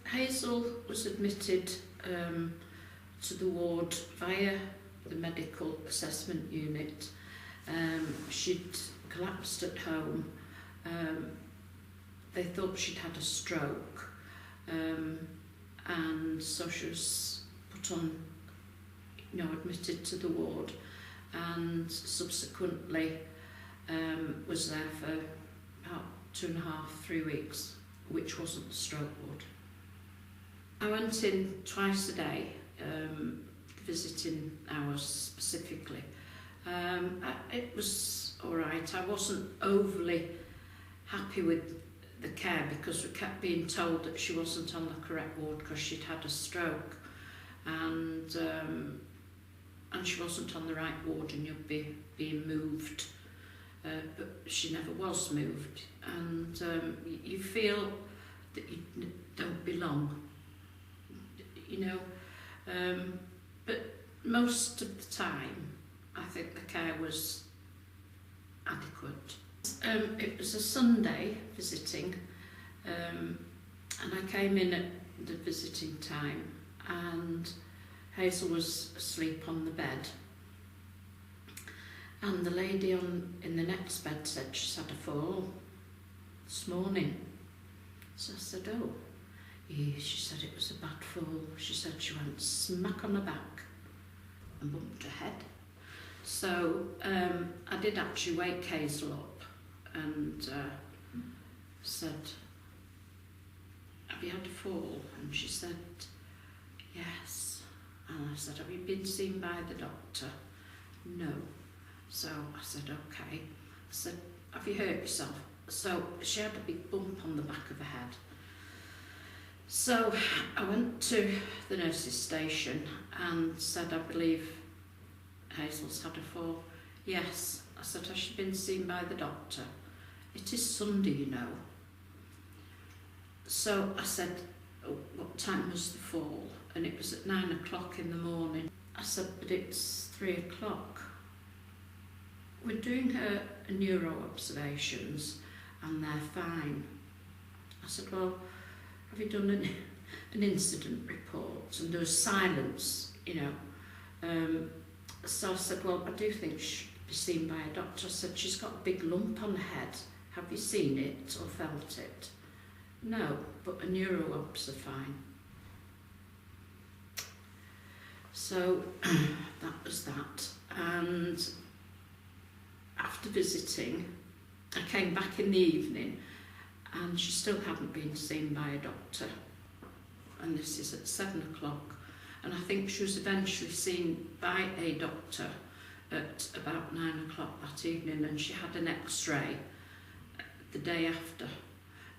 Hazel was admitted to the ward via the medical assessment unit. She'd collapsed at home. They thought she'd had a stroke, and so she was put on, admitted to the ward, and subsequently was there for about 2.5, 3 weeks, which wasn't the stroke ward. I went in twice a day, visiting hours specifically. It was all right. I wasn't overly happy with the care because we kept being told that she wasn't on the correct ward because she'd had a stroke, and she wasn't on the right ward and you'd be being moved. But she never was moved, and you feel that you don't belong, but most of the time I think the care was adequate. It was a Sunday visiting, and I came in at the visiting time, and Hazel was asleep on the bed, and the lady in the next bed said she's had a fall this morning. So I said, oh, yeah. She said it was a bad fall. She said she went smack on her back and bumped her head. So I did actually wake Hazel up and said, have you had a fall? And she said, yes. And I said, have you been seen by the doctor? No. So I said, okay. I said, have you hurt yourself? So she had a big bump on the back of her head. So I went to the nurse's station and said, I believe Hazel's had a fall. Yes. I said, has she been seen by the doctor? It is Sunday, So I said, oh, what time was the fall? And it was at 9 o'clock in the morning. I said, but it's 3 o'clock. We're doing her neuro observations and they're fine. I said, well, have you done an incident report? And there was silence, So I said, well, I do think she should be seen by a doctor. I said, she's got a big lump on her head. Have you seen it or felt it? No, but a neuro obs are fine. So that was that. And after visiting, I came back in the evening and she still hadn't been seen by a doctor. And this is at 7 o'clock. And I think she was eventually seen by a doctor at about 9 o'clock that evening, and she had an x-ray the day after.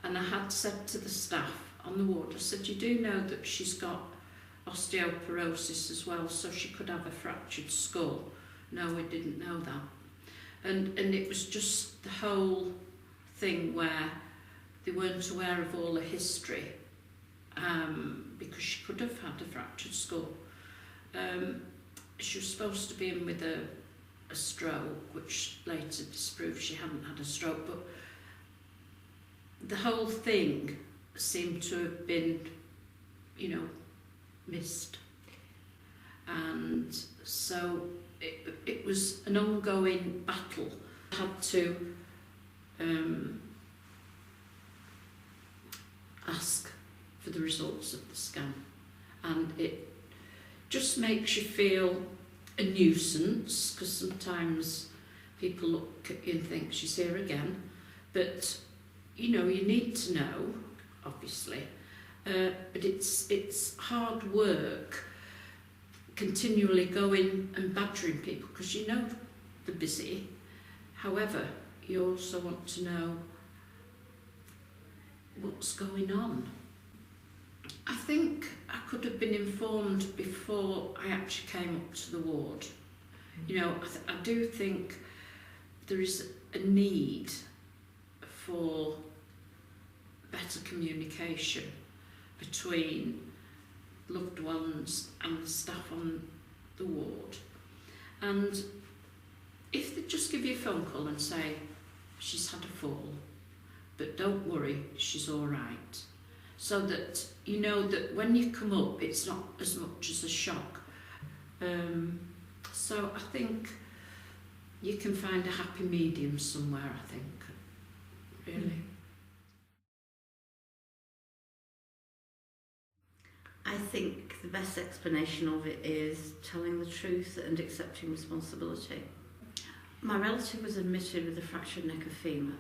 And I had said to the staff on the ward, I said, you do know that she's got osteoporosis as well, so she could have a fractured skull. No, we didn't know that. And it was just the whole thing where they weren't aware of all the history, because she could have had a fractured skull. She was supposed to be in with a stroke, which later disproved she hadn't had a stroke, but the whole thing seemed to have been, missed. And so it was an ongoing battle. I had to ask for the results of the scan, and it just makes you feel a nuisance, because sometimes people look at you and think she's here again, but you need to know, obviously, but it's hard work continually going and badgering people, because they're busy. However, you also want to know what's going on. I think I could have been informed before I actually came up to the ward. I do think there is a need for better communication between loved ones and the staff on the ward. And if they just give you a phone call and say, she's had a fall, but don't worry, she's all right. so that you know that when you come up it's not as much as a shock. So I think you can find a happy medium somewhere, I think, really. I think the best explanation of it is telling the truth and accepting responsibility. My relative was admitted with a fractured neck of femur.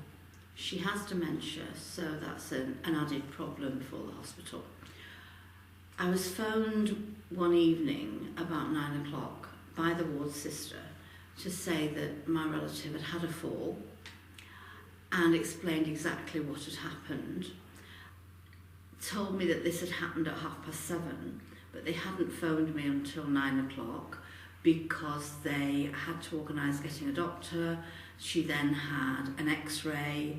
She has dementia, so that's an added problem for the hospital. I was phoned one evening about 9 o'clock by the ward sister to say that my relative had had a fall and explained exactly what had happened. Told me that this had happened at 7:30, but they hadn't phoned me until 9 o'clock because they had to organise getting a doctor. She then had an x-ray,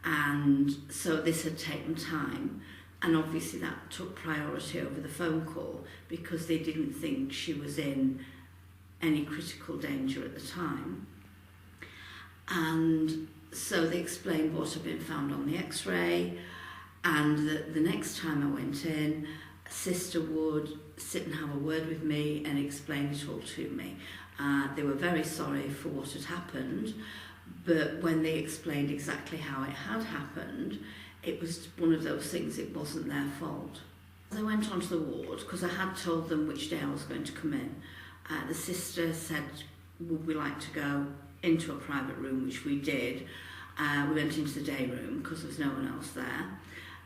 and so this had taken time, and obviously that took priority over the phone call because they didn't think she was in any critical danger at the time. And so they explained what had been found on the x-ray, and the next time I went in, a sister would sit and have a word with me and explain it all to me. They were very sorry for what had happened, but when they explained exactly how it had happened, it was one of those things, it wasn't their fault. As I went onto the ward, because I had told them which day I was going to come in, the sister said, would we like to go into a private room, which we did. We went into the day room because there was no one else there.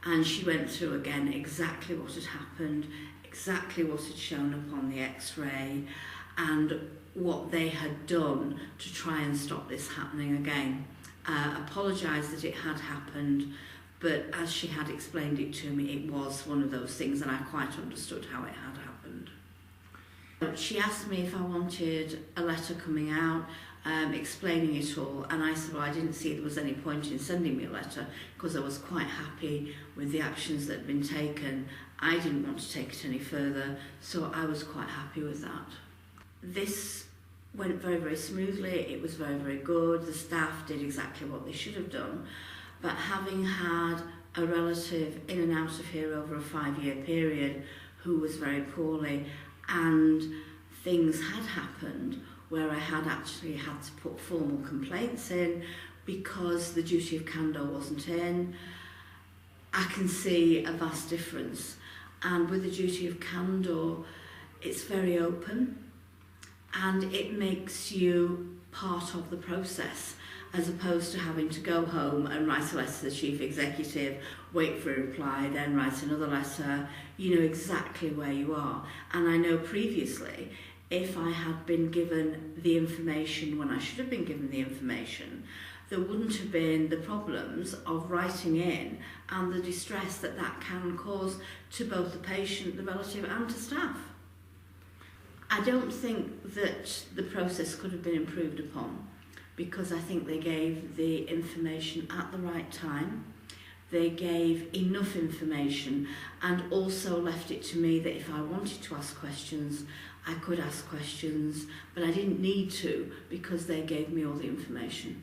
And she went through again exactly what had happened, exactly what had shown up on the x-ray, and what they had done to try and stop this happening again. Apologised that it had happened, but as she had explained it to me, it was one of those things, and I quite understood how it had happened. She asked me if I wanted a letter coming out, explaining it all, and I said, well, I didn't see there was any point in sending me a letter because I was quite happy with the actions that had been taken. I didn't want to take it any further, so I was quite happy with that. This went very, very smoothly. It was very, very good. The staff did exactly what they should have done, but having had a relative in and out of here over a 5-year period who was very poorly, and things had happened where I had actually had to put formal complaints in because the duty of candour wasn't in, I can see a vast difference. And with the duty of candour, it's very open and it makes you part of the process, as opposed to having to go home and write a letter to the chief executive, wait for a reply, then write another letter. You know exactly where you are. And I know previously, if I had been given the information when I should have been given the information, there wouldn't have been the problems of writing in and the distress that that can cause to both the patient, the relative, and to staff. I don't think that the process could have been improved upon, because I think they gave the information at the right time. They gave enough information and also left it to me that if I wanted to ask questions, I could ask questions, but I didn't need to because they gave me all the information.